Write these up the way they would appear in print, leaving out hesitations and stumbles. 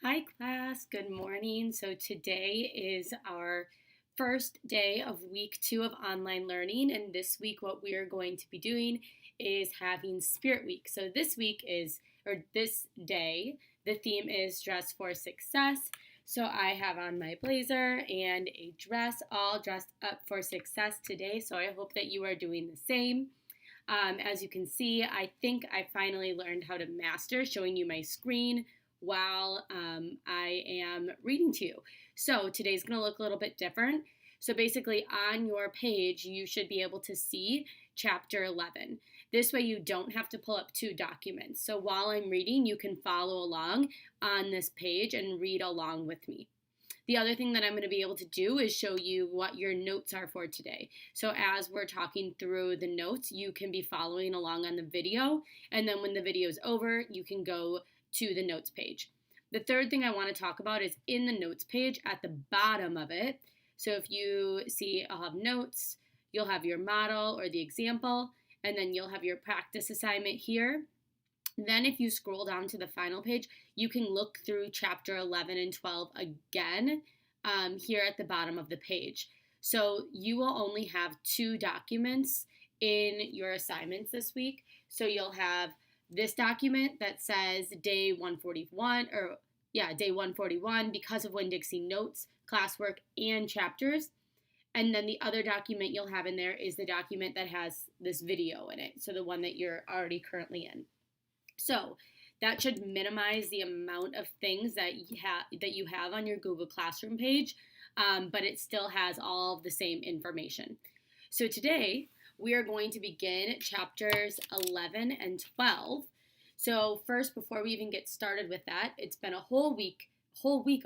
Hi, class. Good morning. So, today is our first day of week 2 of online learning. And this week, what we are going to be doing is having Spirit Week. So, this day, the theme is Dress for Success. So, I have on my blazer and a dress, all dressed up for success today. So, I hope that you are doing the same. As you can see, I think I finally learned how to master showing you my screen while I am reading to you. So today's going to look a little bit different. So basically, on your page, you should be able to see chapter 11. This way, you don't have to pull up two documents. So while I'm reading, you can follow along on this page and read along with me. The other thing that I'm going to be able to do is show you what your notes are for today. So as we're talking through the notes, you can be following along on the video, and then when the video is over, you can go to the notes page. The third thing I want to talk about is in the notes page at the bottom of it. So if you see, I'll have notes, you'll have your model or the example, and then you'll have your practice assignment here. Then if you scroll down to the final page, you can look through chapter 11 and 12 again here at the bottom of the page. So you will only have two documents in your assignments this week. So you'll have this document that says day 141, day 141, because of Winn-Dixie notes, classwork, and chapters. And then the other document you'll have in there is the document that has this video in it. So the one that you're already currently in. So that should minimize the amount of things that you have on your Google Classroom page, but it still has all of the same information. So today we are going to begin chapters 11 and 12. So first, before we even get started with that, it's been a whole week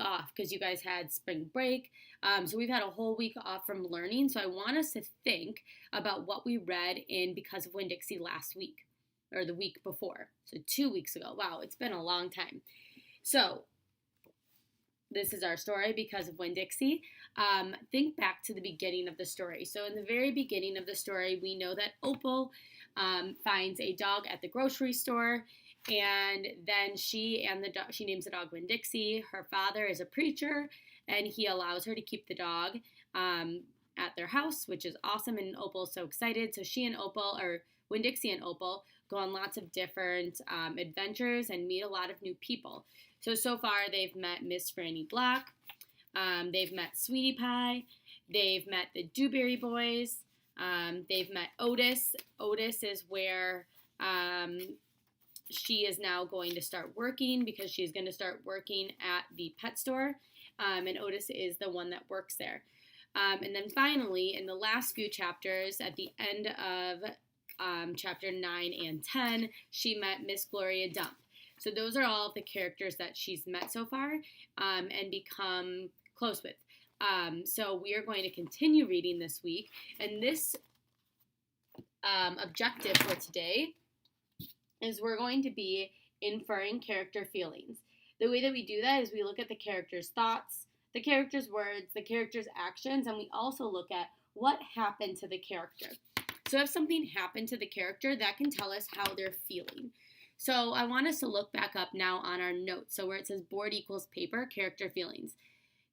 off because you guys had spring break. So we've had a whole week off from learning. So I want us to think about what we read in Because of Winn-Dixie last week. Or the week before. So 2 weeks ago. Wow, it's been a long time. So this is our story because of Winn-Dixie. Think back to the beginning of the story. So in the very beginning of the story, we know that Opal finds a dog at the grocery store, and then she names the dog Winn-Dixie. Her father is a preacher, and he allows her to keep the dog at their house, which is awesome, and Opal's so excited. So Winn-Dixie and Opal go on lots of different adventures and meet a lot of new people. So far they've met Miss Franny Black, they've met Sweetie Pie, they've met the Dewberry Boys, they've met Otis. Otis is where she is now going to start working because she's going to start working at the pet store, and Otis is the one that works there. And then finally, in the last few chapters, at the end of chapter 9 and 10, she met Miss Gloria Dump. So those are all of the characters that she's met so far and become close with. So we are going to continue reading this week, and this objective for today is we're going to be inferring character feelings. The way that we do that is we look at the character's thoughts, the character's words, the character's actions, and we also look at what happened to the character. So if something happened to the character, that can tell us how they're feeling. So I want us to look back up now on our notes. So where it says board equals paper, character feelings.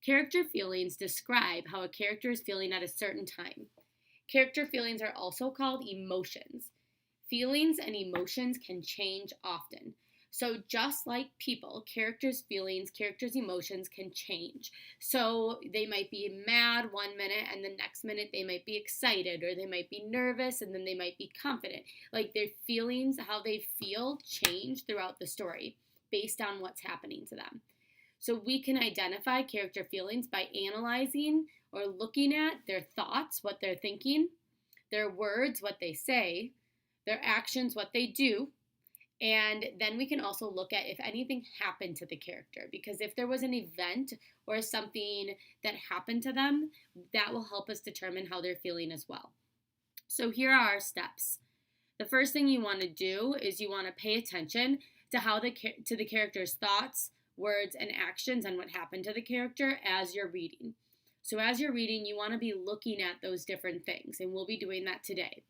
Character feelings describe how a character is feeling at a certain time. Character feelings are also called emotions. Feelings and emotions can change often. So just like people, characters' feelings, characters' emotions can change. So they might be mad one minute and the next minute they might be excited, or they might be nervous and then they might be confident. Like their feelings, how they feel, change throughout the story based on what's happening to them. So we can identify character feelings by analyzing or looking at their thoughts, what they're thinking, their words, what they say, their actions, what they do. And then we can also look at if anything happened to the character, because if there was an event or something that happened to them, that will help us determine how they're feeling as well. So here are our steps. The first thing you want to do is you want to pay attention to the character's thoughts, words, and actions and what happened to the character as you're reading. So as you're reading, you want to be looking at those different things, and we'll be doing that today.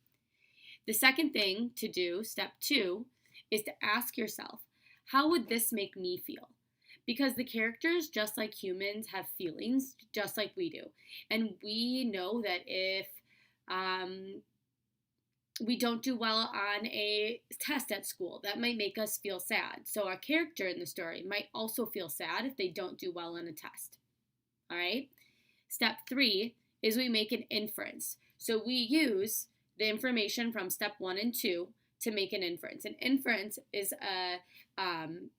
The second thing to do, step 2, is to ask yourself, how would this make me feel? Because the characters, just like humans, have feelings just like we do. And we know that if we don't do well on a test at school, that might make us feel sad. So our character in the story might also feel sad if they don't do well on a test. All right? Step 3 is we make an inference. So we use the information from step 1 and 2 to make an inference. An inference is an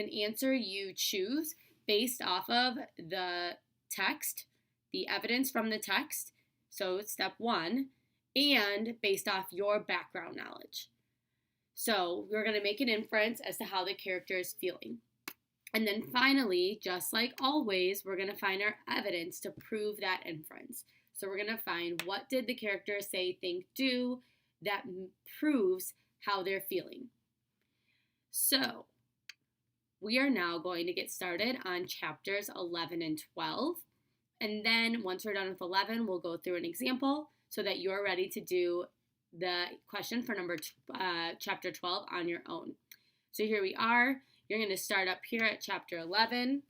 answer you choose based off of the text, the evidence from the text. So it's step 1, and based off your background knowledge. So we're going to make an inference as to how the character is feeling. And then finally, just like always, we're going to find our evidence to prove that inference. So we're going to find what did the character say, think, do that proves how they're feeling. So we are now going to get started on chapters 11 and 12. And then once we're done with 11, we'll go through an example so that you're ready to do the question for chapter 12 on your own. So here we are. You're going to start up here at chapter 11.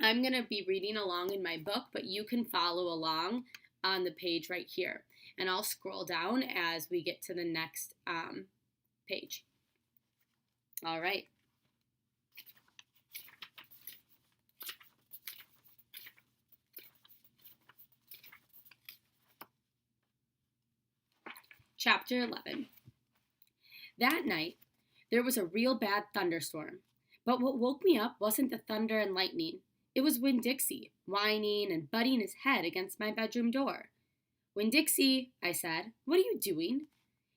I'm going to be reading along in my book, but you can follow along on the page right here. And I'll scroll down as we get to the next page. All right. Chapter 11. That night, there was a real bad thunderstorm. But what woke me up wasn't the thunder and lightning. It was Winn Dixie, whining and butting his head against my bedroom door. "Winn Dixie," I said, "what are you doing?"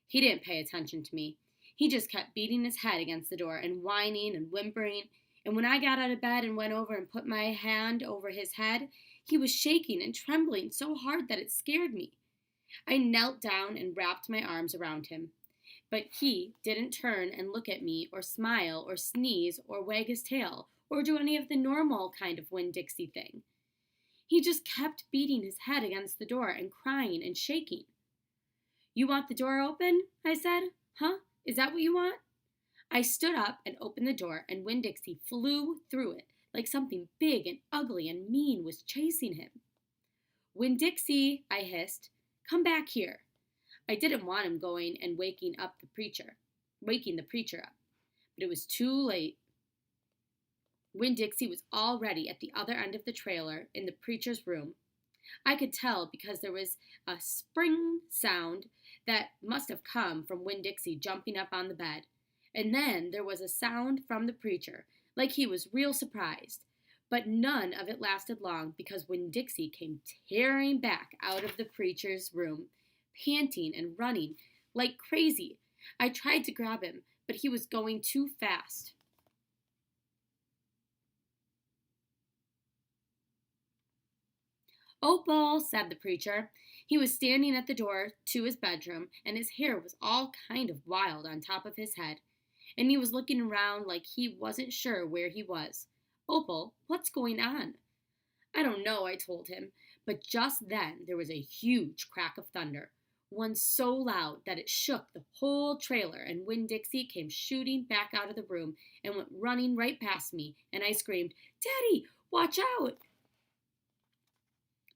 He didn't pay attention to me. He just kept beating his head against the door and whining and whimpering. And when I got out of bed and went over and put my hand over his head, he was shaking and trembling so hard that it scared me. I knelt down and wrapped my arms around him. But he didn't turn and look at me or smile or sneeze or wag his tail or do any of the normal kind of Winn Dixie thing. He just kept beating his head against the door and crying and shaking. "You want the door open?" I said. "Huh? Is that what you want?" I stood up and opened the door, and Winn Dixie flew through it like something big and ugly and mean was chasing him. "Winn Dixie," I hissed, "come back here." I didn't want him going and waking the preacher up, but it was too late. Winn Dixie was already at the other end of the trailer in the preacher's room. I could tell because there was a spring sound that must have come from Winn Dixie jumping up on the bed. And then there was a sound from the preacher, like he was real surprised. But none of it lasted long because Winn Dixie came tearing back out of the preacher's room, panting and running like crazy. I tried to grab him, but he was going too fast. "Opal," said the preacher. He was standing at the door to his bedroom, and his hair was all kind of wild on top of his head, and he was looking around like he wasn't sure where he was. "Opal, what's going on?" "I don't know," I told him, but just then there was a huge crack of thunder, one so loud that it shook the whole trailer, and Winn Dixie came shooting back out of the room and went running right past me, and I screamed, "Daddy, watch out!"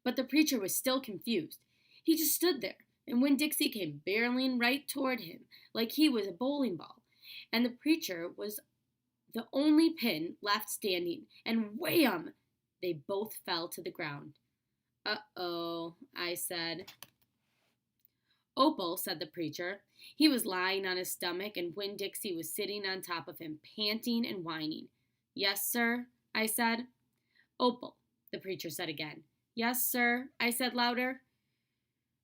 But the preacher was still confused. He just stood there, and Winn Dixie came barreling right toward him like he was a bowling ball, and the preacher was the only pin left standing, and wham! They both fell to the ground. "Uh-oh," I said. "Opal," said the preacher. He was lying on his stomach, and Winn Dixie was sitting on top of him, panting and whining. "Yes, sir," I said. "Opal," the preacher said again. "Yes, sir," I said louder.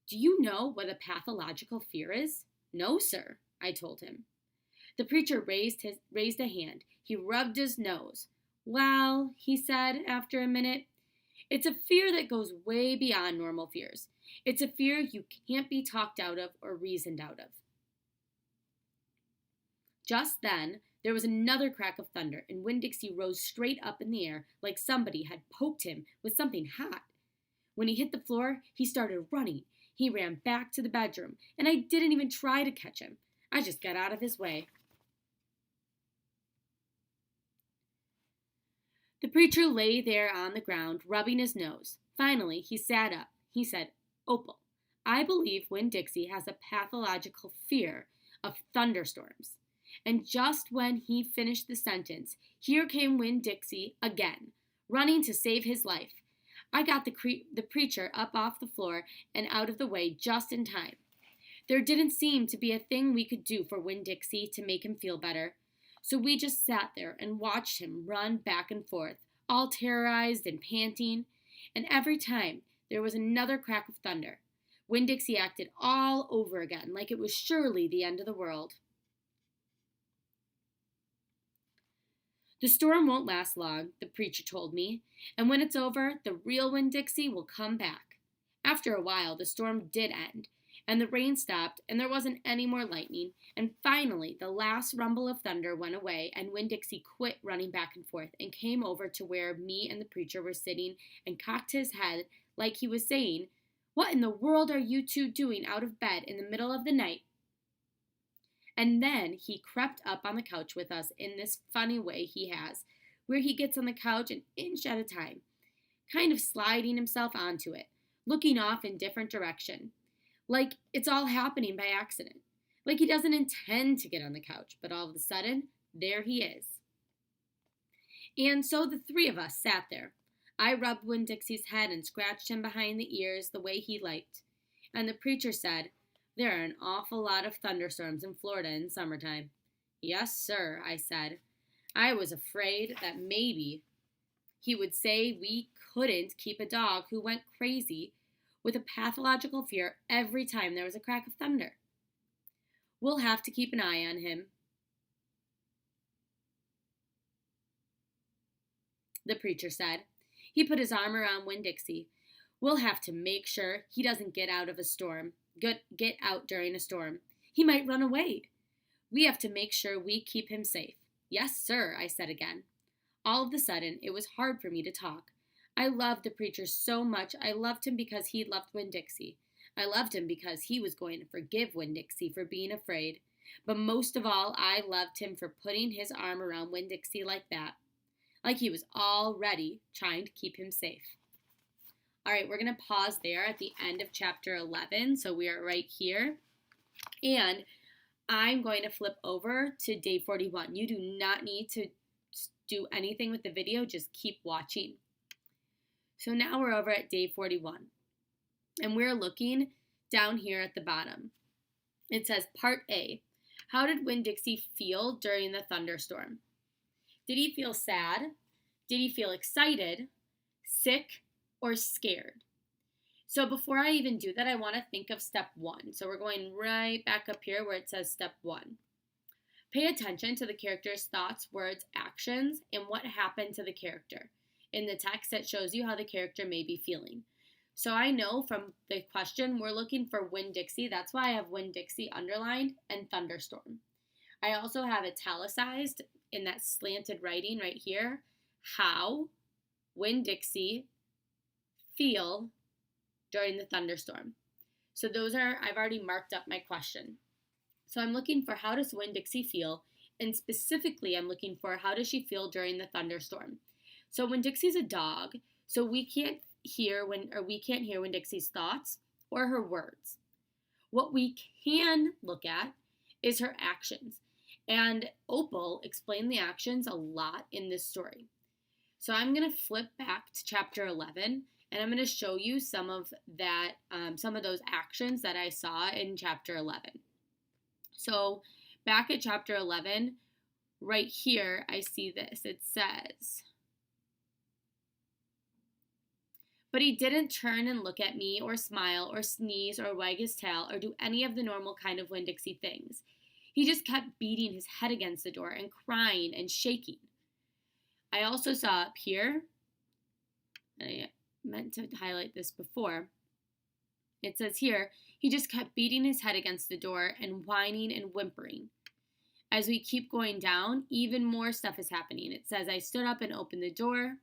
"Do you know what a pathological fear is?" "No, sir," I told him. The preacher raised a hand. He rubbed his nose. "Well," he said after a minute, "it's a fear that goes way beyond normal fears. It's a fear you can't be talked out of or reasoned out of." Just then, there was another crack of thunder, and Winn Dixie rose straight up in the air like somebody had poked him with something hot. When he hit the floor, he started running. He ran back to the bedroom, and I didn't even try to catch him. I just got out of his way. The preacher lay there on the ground, rubbing his nose. Finally, he sat up. He said, Opal, I believe Winn-Dixie has a pathological fear of thunderstorms. And just when he finished the sentence, here came Winn-Dixie again, running to save his life. I got the preacher up off the floor and out of the way just in time. There didn't seem to be a thing we could do for Winn-Dixie to make him feel better. So we just sat there and watched him run back and forth, all terrorized and panting. And every time there was another crack of thunder, Winn-Dixie acted all over again, like it was surely the end of the world. The storm won't last long, the preacher told me, and when it's over, the real Winn-Dixie will come back. After a while, the storm did end, and the rain stopped, and there wasn't any more lightning, and finally the last rumble of thunder went away, and Winn-Dixie quit running back and forth and came over to where me and the preacher were sitting and cocked his head like he was saying, What in the world are you two doing out of bed in the middle of the night? And then he crept up on the couch with us in this funny way he has, where he gets on the couch an inch at a time, kind of sliding himself onto it, looking off in different direction, like it's all happening by accident, like he doesn't intend to get on the couch, but all of a sudden, there he is. And so the three of us sat there. I rubbed Winn-Dixie's head and scratched him behind the ears the way he liked, and the preacher said, There are an awful lot of thunderstorms in Florida in summertime. Yes, sir, I said. I was afraid that maybe he would say we couldn't keep a dog who went crazy with a pathological fear every time there was a crack of thunder. We'll have to keep an eye on him. The preacher said. He put his arm around Winn-Dixie. We'll have to make sure he doesn't get out during a storm. He might run away. We have to make sure we keep him safe. Yes, sir, I said again. All of a sudden, it was hard for me to talk. I loved the preacher so much. I loved him because he loved Winn-Dixie. I loved him because he was going to forgive Winn-Dixie for being afraid. But most of all, I loved him for putting his arm around Winn-Dixie like that. Like he was already trying to keep him safe. All right, we're going to pause there at the end of chapter 11. So we are right here. And I'm going to flip over to day 41. You do not need to do anything with the video. Just keep watching. So now we're over at day 41. And we're looking down here at the bottom. It says Part A. How did Winn-Dixie feel during the thunderstorm? Did he feel sad? Did he feel excited, sick, or scared? So before I even do that, I want to think of step 1. So we're going right back up here where it says step 1. Pay attention to the character's thoughts, words, actions, and what happened to the character. In the text, it shows you how the character may be feeling. So I know from the question, we're looking for Winn-Dixie. That's why I have Winn-Dixie underlined and thunderstorm. I also have italicized in that slanted writing right here, how Winn-Dixie feel during the thunderstorm. So I've already marked up my question. So I'm looking for how does Winn-Dixie feel, and specifically I'm looking for how does she feel during the thunderstorm. So Winn-Dixie's a dog, so we can't hear Winn-Dixie's thoughts or her words. What we can look at is her actions. And Opal explained the actions a lot in this story. So I'm going to flip back to chapter 11, and I'm going to show you some of those actions that I saw in chapter 11. So back at chapter 11, right here, I see this. It says, but he didn't turn and look at me or smile or sneeze or wag his tail or do any of the normal kind of Winn-Dixie things. He just kept beating his head against the door and crying and shaking. I also saw up here, and I meant to highlight this before, it says here, he just kept beating his head against the door and whining and whimpering. As we keep going down, even more stuff is happening. It says, I stood up and opened the door,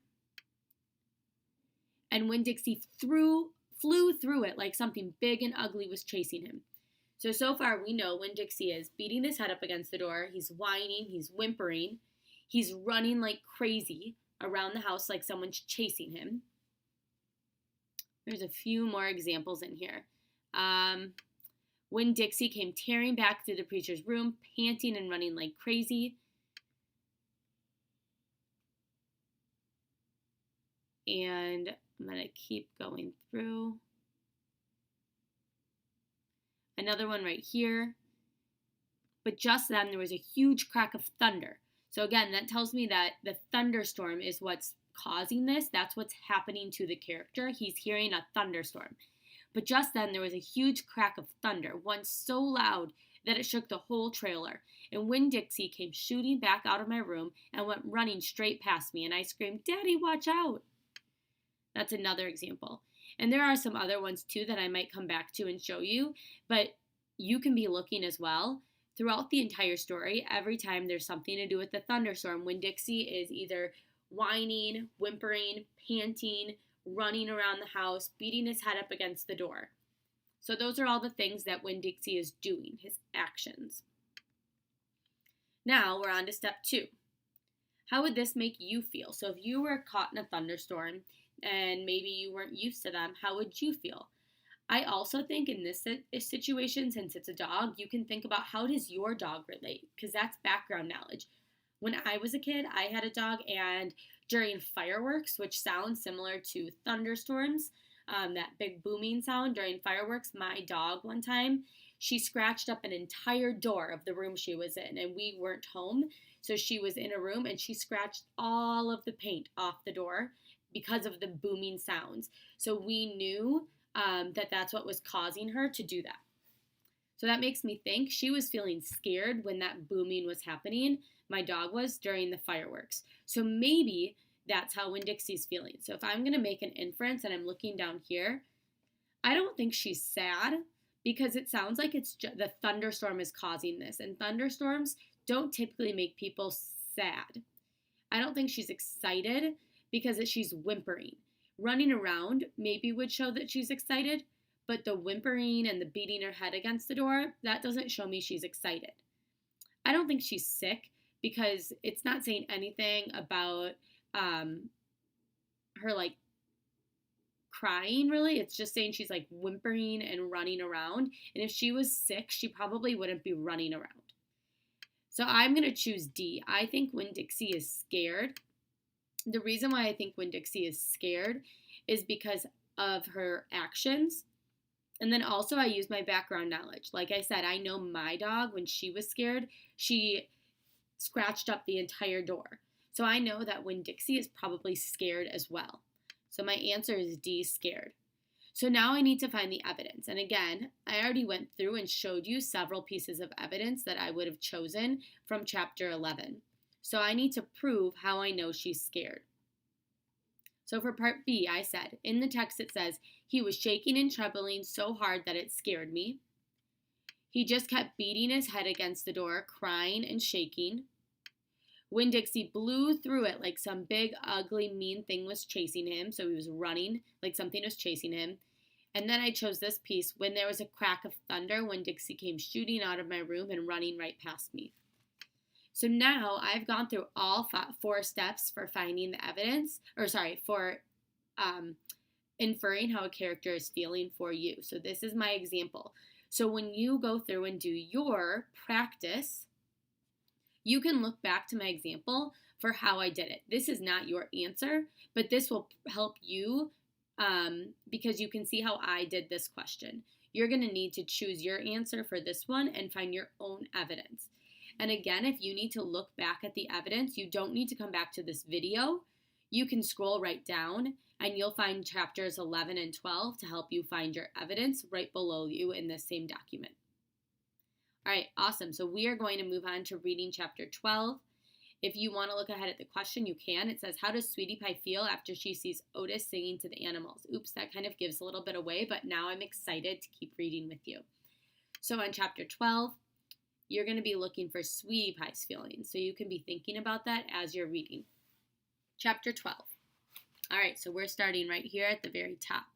and Winn-Dixie flew through it like something big and ugly was chasing him. So far we know Winn-Dixie is beating his head up against the door, he's whining, he's whimpering, he's running like crazy, around the house like someone's chasing him. There's a few more examples in here. When Dixie came tearing back through the preacher's room, panting and running like crazy. And I'm going to keep going through. Another one right here. But just then there was a huge crack of thunder. So again, that tells me that the thunderstorm is what's causing this. That's what's happening to the character. He's hearing a thunderstorm. But just then there was a huge crack of thunder, one so loud that it shook the whole trailer. And Winn Dixie came shooting back out of my room and went running straight past me. And I screamed, "Daddy, watch out!" That's another example. And there are some other ones too that I might come back to and show you. But you can be looking as well. Throughout the entire story, every time there's something to do with the thunderstorm, Winn Dixie is either whining, whimpering, panting, running around the house, beating his head up against the door. So those are all the things that Winn Dixie is doing, his actions. Now we're on to step 2. How would this make you feel? So if you were caught in a thunderstorm and maybe you weren't used to them, how would you feel? I also think in this situation, since it's a dog, you can think about how does your dog relate? Because that's background knowledge. When I was a kid, I had a dog, and during fireworks, which sounds similar to thunderstorms, that big booming sound during fireworks, my dog one time, she scratched up an entire door of the room she was in, and we weren't home. So she was in a room, and she scratched all of the paint off the door because of the booming sounds. So we knew that that's what was causing her to do that. So that makes me think she was feeling scared when that booming was happening. My dog was during the fireworks. So maybe that's how Winn Dixie's feeling. So if I'm going to make an inference and I'm looking down here, I don't think she's sad because it sounds like it's the thunderstorm is causing this. And thunderstorms don't typically make people sad. I don't think she's excited because she's whimpering. Running around maybe would show that she's excited, but the whimpering and the beating her head against the door, that doesn't show me she's excited. I don't think she's sick because it's not saying anything about her like crying really. It's just saying she's like whimpering and running around. And if she was sick, she probably wouldn't be running around. So I'm going to choose D. I think Winn Dixie is scared. The reason why I think Winn Dixie is scared is because of her actions. And then also I use my background knowledge. Like I said, I know my dog, when she was scared, she scratched up the entire door. So I know that Winn Dixie is probably scared as well. So my answer is D, scared. So now I need to find the evidence. And again, I already went through and showed you several pieces of evidence that I would have chosen from chapter 11. So I need to prove how I know she's scared. So for part B, I said, in the text it says, he was shaking and trembling so hard that it scared me. He just kept beating his head against the door, crying and shaking. Winn Dixie blew through it like some big, ugly, mean thing was chasing him. So he was running like something was chasing him. And then I chose this piece, when there was a crack of thunder, Winn Dixie came shooting out of my room and running right past me. So now I've gone through all 4 steps for finding the evidence, for inferring how a character is feeling for you. So this is my example. So when you go through and do your practice, you can look back to my example for how I did it. This is not your answer, but this will help you because you can see how I did this question. You're going to need to choose your answer for this one and find your own evidence. And again, if you need to look back at the evidence, you don't need to come back to this video. You can scroll right down and you'll find chapters 11 and 12 to help you find your evidence right below you in this same document. All right, awesome. So we are going to move on to reading chapter 12. If you want to look ahead at the question, you can. It says, how does Sweetie Pie feel after she sees Otis singing to the animals? Oops, that kind of gives a little bit away, but now I'm excited to keep reading with you. So in chapter 12, you're going to be looking for Sweetie Pie's feelings. So you can be thinking about that as you're reading. Chapter 12. All right, so we're starting right here at the very top.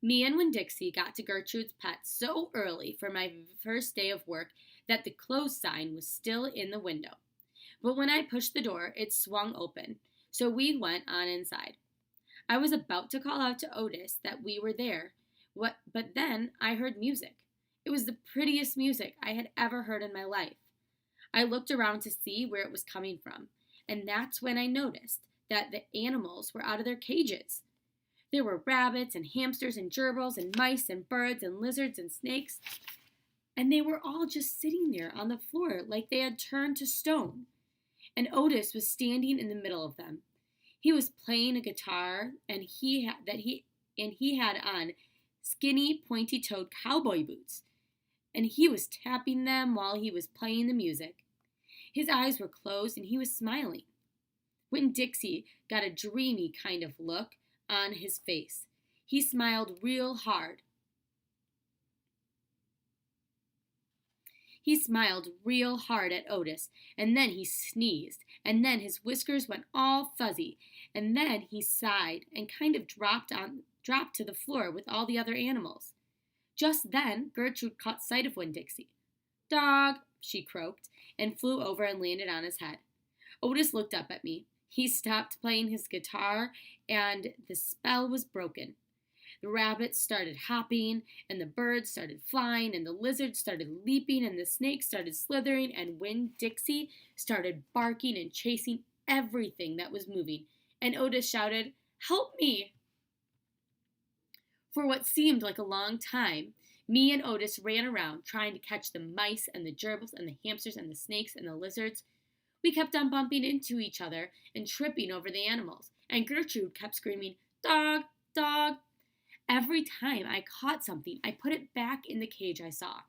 Me and Winn-Dixie got to Gertrude's Pet so early for my first day of work that the closed sign was still in the window. But when I pushed the door, it swung open, so we went on inside. I was about to call out to Otis that we were there, but then I heard music. It was the prettiest music I had ever heard in my life. I looked around to see where it was coming from, and that's when I noticed that the animals were out of their cages. There were rabbits and hamsters and gerbils and mice and birds and lizards and snakes, and they were all just sitting there on the floor like they had turned to stone. And Otis was standing in the middle of them. He was playing a guitar, and he had on skinny, pointy-toed cowboy boots, and he was tapping them while he was playing the music. His eyes were closed, and he was smiling. Winn-Dixie got a dreamy kind of look on his face. He smiled real hard. He smiled real hard at Otis, and then he sneezed, and then his whiskers went all fuzzy, and then he sighed and kind of dropped to the floor with all the other animals. Just then, Gertrude caught sight of Winn-Dixie. "Dog," she croaked, and flew over and landed on his head. Otis looked up at me. He stopped playing his guitar, and the spell was broken. The rabbits started hopping, and the birds started flying, and the lizards started leaping, and the snakes started slithering, and Winn-Dixie started barking and chasing everything that was moving. And Otis shouted, "Help me!" For what seemed like a long time, me and Otis ran around trying to catch the mice and the gerbils and the hamsters and the snakes and the lizards. We kept on bumping into each other and tripping over the animals, and Gertrude kept screaming, "Dog, dog." Every time I caught something, I put it back in the cage I saw.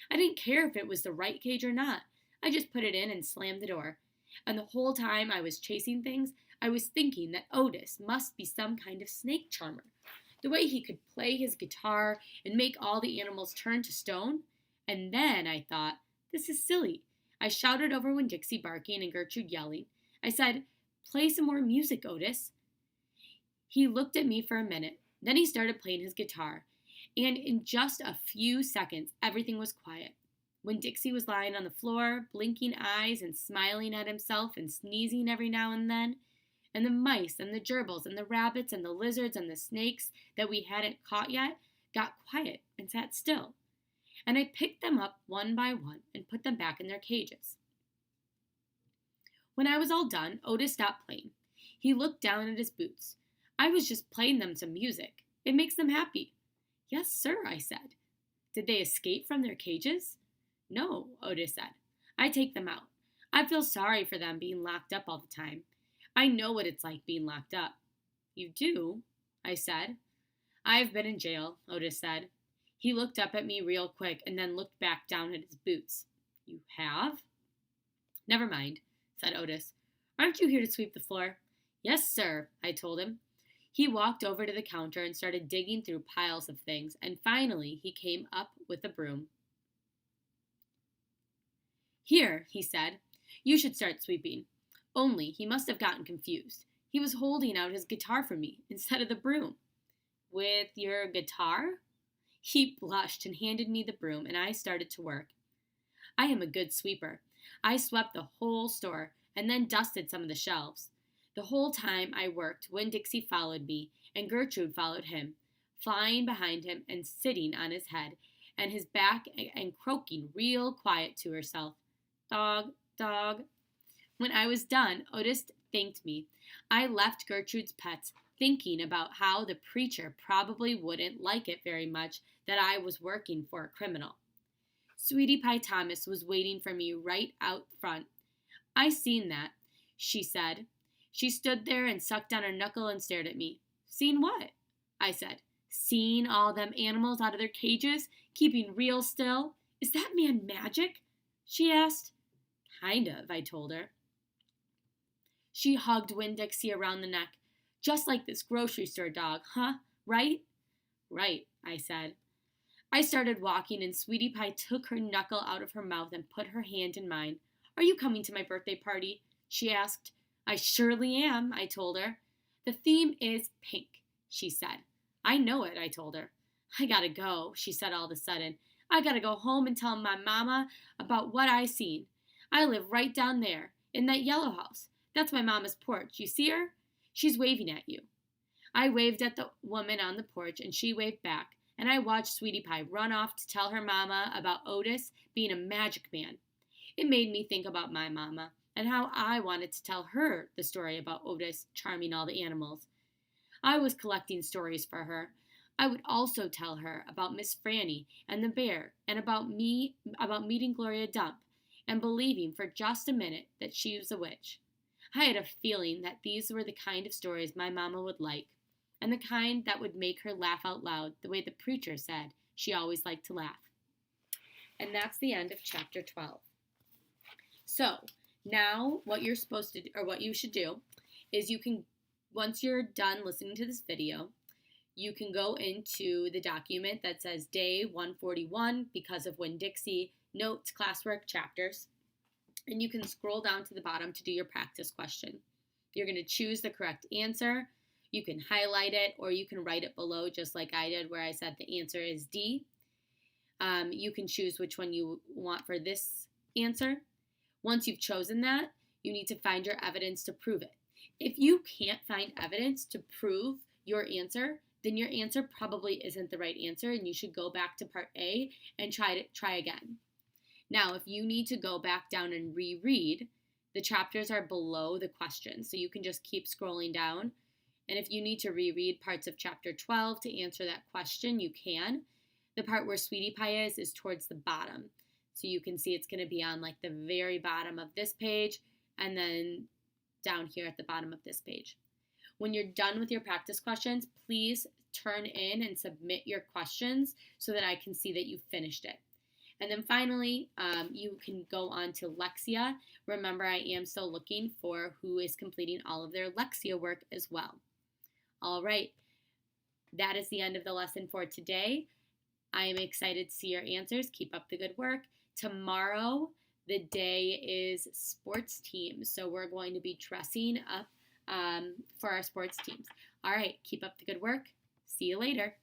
I didn't care if it was the right cage or not. I just put it in and slammed the door. And the whole time I was chasing things, I was thinking that Otis must be some kind of snake charmer. The way he could play his guitar and make all the animals turn to stone. And then I thought, this is silly. I shouted over Winn-Dixie barking and Gertrude yelling. I said, "Play some more music, Otis." He looked at me for a minute. Then he started playing his guitar. And in just a few seconds, everything was quiet. Winn-Dixie was lying on the floor, blinking eyes and smiling at himself and sneezing every now and then. And the mice and the gerbils and the rabbits and the lizards and the snakes that we hadn't caught yet got quiet and sat still. And I picked them up one by one and put them back in their cages. When I was all done, Otis stopped playing. He looked down at his boots. "I was just playing them some music. It makes them happy." "Yes, sir," I said. "Did they escape from their cages?" "No," Otis said. "I take them out. I feel sorry for them being locked up all the time. I know what it's like being locked up." "You do?" I said. "I've been in jail," Otis said. He looked up at me real quick and then looked back down at his boots. "You have?" "Never mind," said Otis. "Aren't you here to sweep the floor?" "Yes, sir," I told him. He walked over to the counter and started digging through piles of things, and finally he came up with a broom. "Here," he said, "you should start sweeping." Only he must have gotten confused. He was holding out his guitar for me instead of the broom. "With your guitar?" He blushed and handed me the broom, and I started to work. I am a good sweeper. I swept the whole store and then dusted some of the shelves. The whole time I worked, Winn-Dixie followed me, and Gertrude followed him, flying behind him and sitting on his head and his back and croaking real quiet to herself. "Dog, dog." When I was done, Otis thanked me. I left Gertrude's Pets thinking about how the preacher probably wouldn't like it very much that I was working for a criminal. Sweetie Pie Thomas was waiting for me right out front. "I seen that," she said. She stood there and sucked on her knuckle and stared at me. "Seen what?" I said. "Seen all them animals out of their cages, keeping real still. Is that man magic?" she asked. "Kind of," I told her. She hugged Winn-Dixie around the neck. "Just like this grocery store dog, huh? Right?" "Right," I said. I started walking, and Sweetie Pie took her knuckle out of her mouth and put her hand in mine. "Are you coming to my birthday party?" she asked. "I surely am," I told her. "The theme is pink," she said. "I know it," I told her. I gotta go, she said all of a sudden. I gotta go home and tell my mama about what I seen. I live right down there, in that yellow house. That's my mama's porch. You see her? She's waving at you. I waved at the woman on the porch, and she waved back, and I watched Sweetie Pie run off to tell her mama about Otis being a magic man. It made me think about my mama and how I wanted to tell her the story about Otis charming all the animals. I was collecting stories for her. I would also tell her about Miss Franny and the bear and about meeting Gloria Dump and believing for just a minute that she was a witch. I had a feeling that these were the kind of stories my mama would like, and the kind that would make her laugh out loud the way the preacher said she always liked to laugh. And that's the end of chapter 12. So, now what you should do is once you're done listening to this video, you can go into the document that says day 141 because of Winn, Dixie, notes, classwork, chapters, and you can scroll down to the bottom to do your practice question. You're going to choose the correct answer. You can highlight it, or you can write it below just like I did where I said the answer is D. You can choose which one you want for this answer. Once you've chosen that, you need to find your evidence to prove it. If you can't find evidence to prove your answer, then your answer probably isn't the right answer, and you should go back to part A and try again. Now, if you need to go back down and reread, the chapters are below the questions, so you can just keep scrolling down. And if you need to reread parts of chapter 12 to answer that question, you can. The part where Sweetie Pie is towards the bottom. So you can see it's going to be on like the very bottom of this page and then down here at the bottom of this page. When you're done with your practice questions, please turn in and submit your questions so that I can see that you finished it. And then finally, you can go on to Lexia. Remember, I am still looking for who is completing all of their Lexia work as well. All right, that is the end of the lesson for today. I am excited to see your answers. Keep up the good work. Tomorrow, the day is sports teams, so we're going to be dressing up for our sports teams. All right, keep up the good work. See you later.